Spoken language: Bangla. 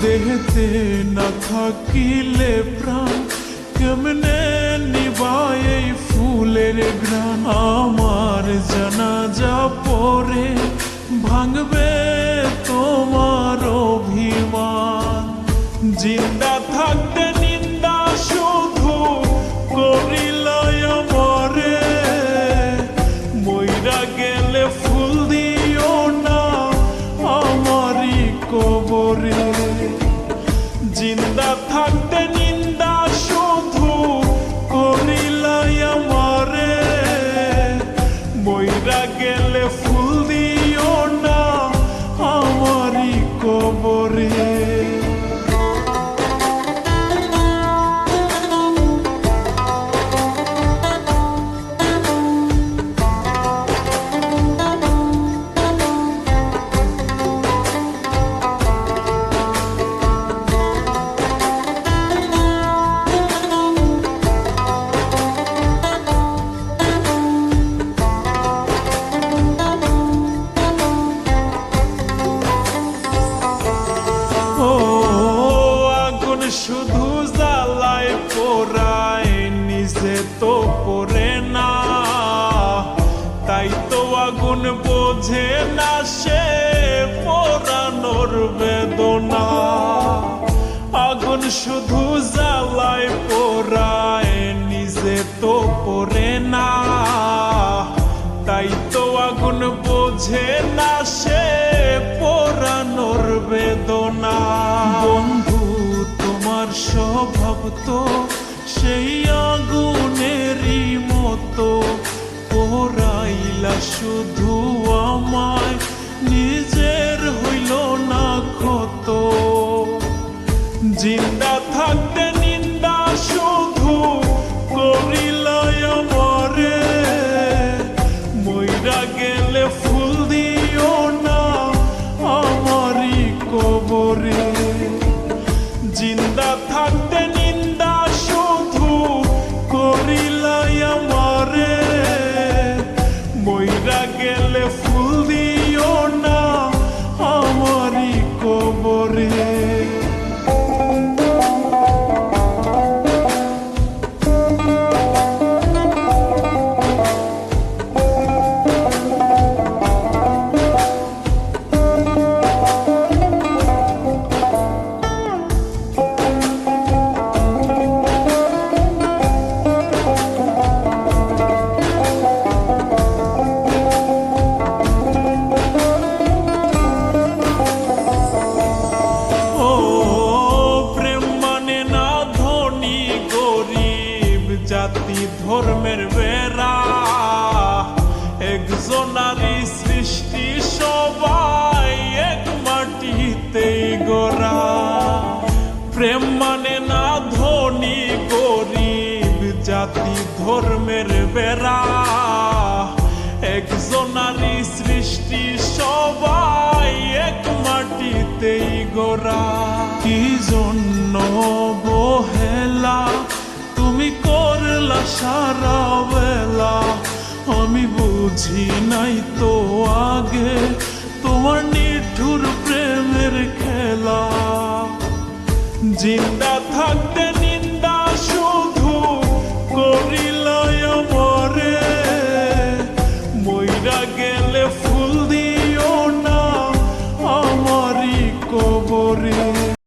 দেহতে না থাকিলে প্রাণ কেমনে নিবায় এই ফুলের ঘ্রাণ। আমার জানাজা পরে ভাঙবে তোমার অভিমান। জিন্দা থাকতে নিন্দা শুধু করিলাই আমারে, মইরা গেলে ফুল দিও না আমারই কবরে। জিন্দা থাকতে নিন্দা শুধু করিলাই আমারে, মইরা গেলে ফুল দিও না আমারই কবরে। শুধু জ্বালায় পোড়ায় নিজে তো পড়ে না, তাই তো আগুন বোঝে না সে পোড়ানোর বেদনা। আগুন শুধু জ্বালায় পোড়ায় নিজে তো পড়ে না, তাই তো আগুন বোঝে না সে পোড়ানোর বেদনা। বন্ধু তোমার স্বভাব তো সেই আগুনেরই মতো, পোড়াইলা শুধু আমায় নিজের হইল না ক্ষত। জিন্দা থাকতে নিন্দা শুধু করিলাই আমারে, মইরা গেলে ফুল দিও না আমারই কবরে। জিন্দা থাকতে নিন্দা শুধু করিলাই আমারে, মইরা গেলে ফুল দিও না আমারই কবরে। জাতি ধর্মের বেড়া একজনারই সৃষ্টি, সবাই এক মাটিতেই গড়া। প্রেম মানে না ধনী গরিব, জাতি ধর্মের বেড়া একজনারই সৃষ্টি, সবাই এক মাটিতেই গড়া। কি জন্য বহেলা তুমি করলা সারা বেলা, আমি বুঝি নাই তো আগে তোমার নিঠুর প্রেমের খেলা। জিন্দা